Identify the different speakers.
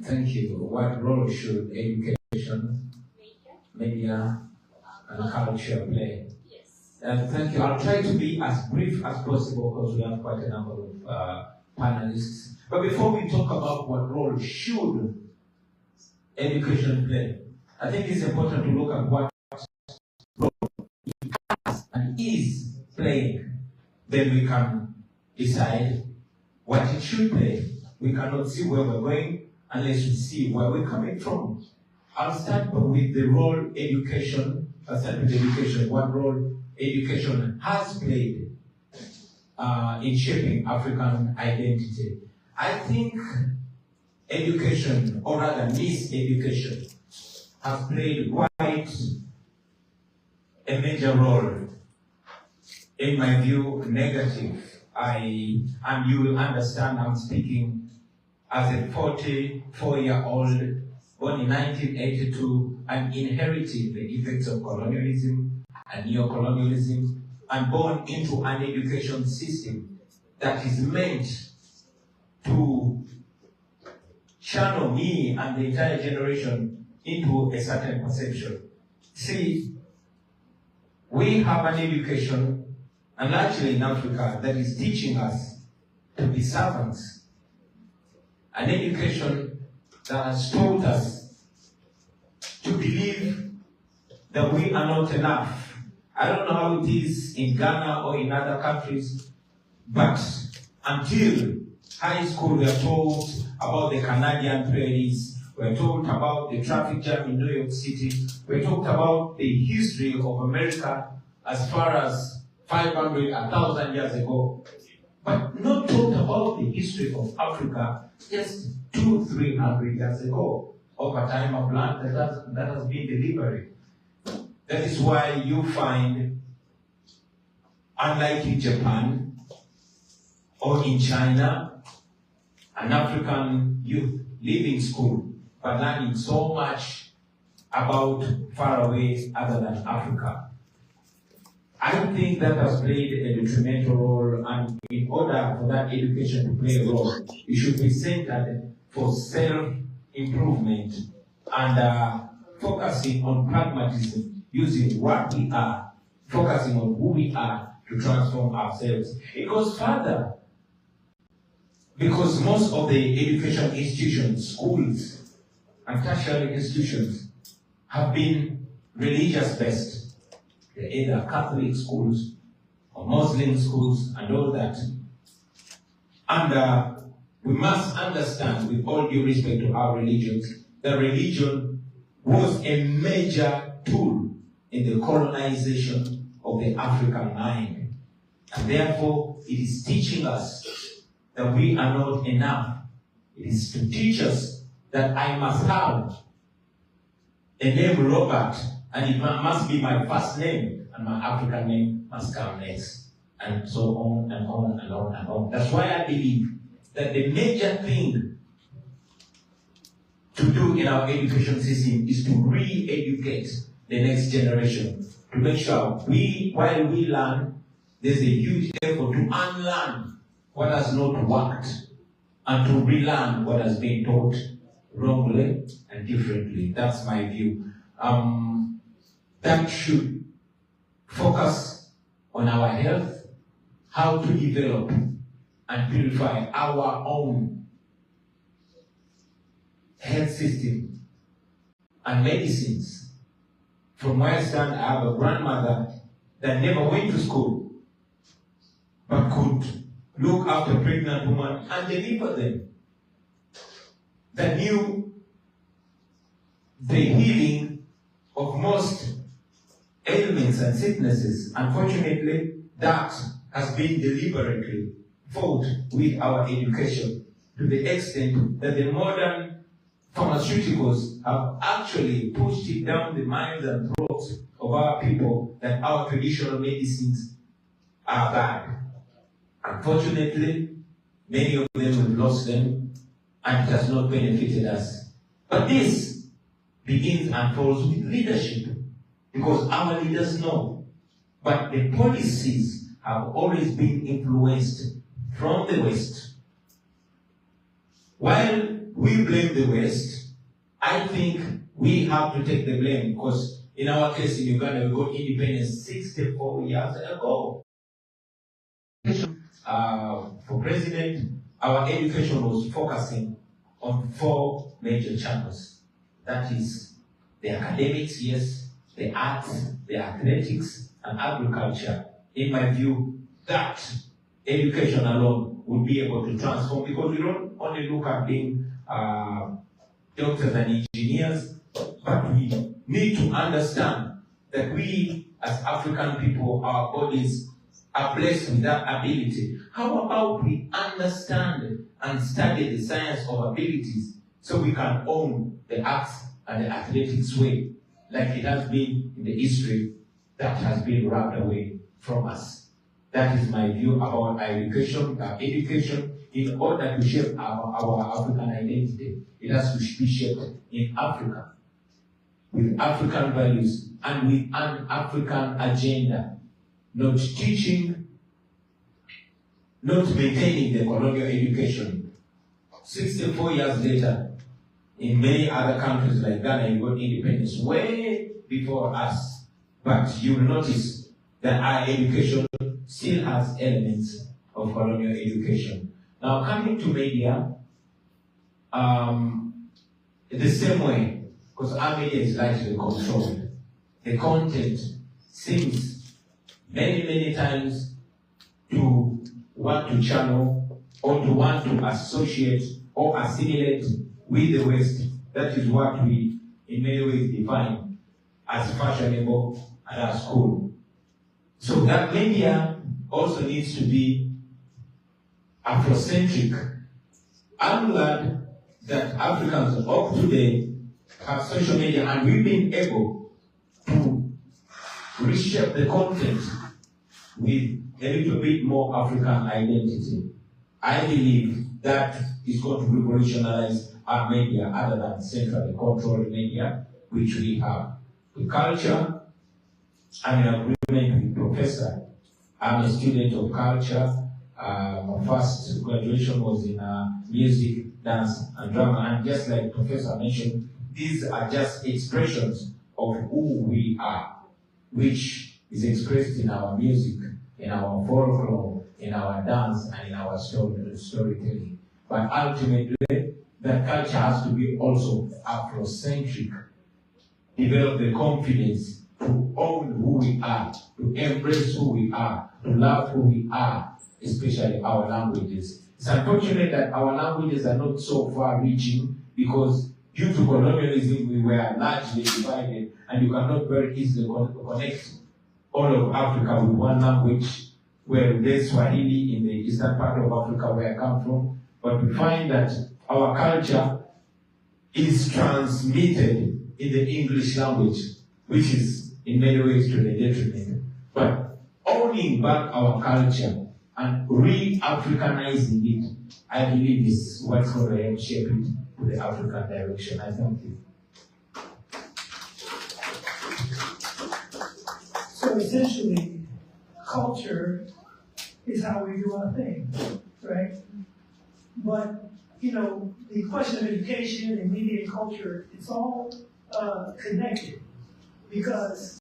Speaker 1: Thank you. What role should education, media, and culture play? Thank you. I'll try to be as brief as possible because we have quite a number of panelists. But before we talk about what role should education play, I think it's important to look at what role it has and is playing. Then we can decide what it should play. We cannot see where we're going unless we see where we're coming from. I'll start with the role education. I'll start with education. What role education has played in shaping African identity. I think education, or rather miseducation, has played quite a major role. In my view, negative. And you will understand I'm speaking as a 44-year-old, born in 1982, and inherited the effects of colonialism and neo-colonialism, and born into an education system that is meant to channel me and the entire generation into a certain perception. See, we have an education, and largely in Africa, that is teaching us to be servants. An education that has taught us to believe that we are not enough. I don't know how it is in Ghana or in other countries, but until high school we are told about the Canadian prairies, we are told about the traffic jam in New York City, we are talked about the history of America as far as 500, 1,000 years ago, but not talked about the history of Africa just 200-300 years ago, over time of land that has been deliberate. That is why you find, unlike in Japan or in China, an African youth leaving school but learning so much about far away other than Africa. I think that has played a detrimental role, and in order for that education to play a role, it should be centered for self-improvement and focusing on pragmatism, using what we are, focusing on who we are to transform ourselves. It goes further, because most of the education institutions, schools, and tertiary institutions have been religious-based. They're either Catholic schools or Muslim schools and all that. And we must understand, with all due respect to our religions, that religion was a major tool in the colonization of the African mind. And therefore, it is teaching us that we are not enough. It is to teach us that I must have a name Robert, and it must be my first name, and my African name must come next, and so on and on and on and on. That's why I believe that the major thing to do in our education system is to re-educate the next generation, to make sure while we learn, there's a huge effort to unlearn what has not worked and to relearn what has been taught wrongly and differently. That's my view. That should focus on our health, how to develop and purify our own health system and medicines. From where I stand, I have a grandmother that never went to school, but could look after pregnant women and deliver them, that knew the healing of most ailments and sicknesses. Unfortunately, that has been deliberately fought with our education, to the extent that the modern pharmaceuticals have actually pushed it down the minds and throats of our people that our traditional medicines are bad. Unfortunately, many of them have lost them, and it has not benefited us. But this begins and falls with leadership, because our leaders know. But the policies have always been influenced from the West. While we blame the West. I think we have to take the blame because in our case in Uganda, we got independence 64 years ago. For president, our education was focusing on 4 major channels. That is the academics, yes, the arts, the athletics, and agriculture. In my view, that education alone would be able to transform, because we don't only look at being doctors and engineers, but we need to understand that we as African people, our bodies are blessed with that ability. How about we understand and study the science of abilities so we can own the arts and the athletics way, like it has been in the history that has been rubbed away from us. That is my view about education. Education, in order to shape our African identity, it has to be shaped in Africa, with African values and with an African agenda. Not teaching, not maintaining the colonial education. 64 years later, in many other countries like Ghana, you got independence way before us. But you will notice that our education still has elements of colonial education. Now, coming to media, the same way, because our media is largely controlled. The content seems many times to want to channel or to want to associate or assimilate with the West. That is what we in many ways define as fashionable and as cool. So that media also needs to be Afrocentric. I'm glad that Africans of today have social media, and we've been able to reshape the content with a little bit more African identity. I believe that is going to revolutionize our media other than centrally controlled media, which we have. The culture, I'm in agreement with Professor. I'm a student of culture. My first graduation was in music, dance, and drama. And just like Professor mentioned, these are just expressions of who we are, which is expressed in our music, in our folklore, in our dance, and in our storytelling. But ultimately, that culture has to be also Afrocentric. Develop the confidence to own who we are, to embrace who we are, to love who we are, especially our languages. It's unfortunate that our languages are not so far-reaching because due to colonialism, we were largely divided, and you cannot very easily connect all of Africa with one language, where there's Swahili in the eastern part of Africa where I come from. But we find that our culture is transmitted in the English language, which is in many ways to the detriment. But owning back our culture and re-Africanizing it, I believe is what's going to help shape it to the African direction. I thank you.
Speaker 2: So essentially, culture is how we do our thing, right? But, you know, the question of education and media and culture, it's all connected, because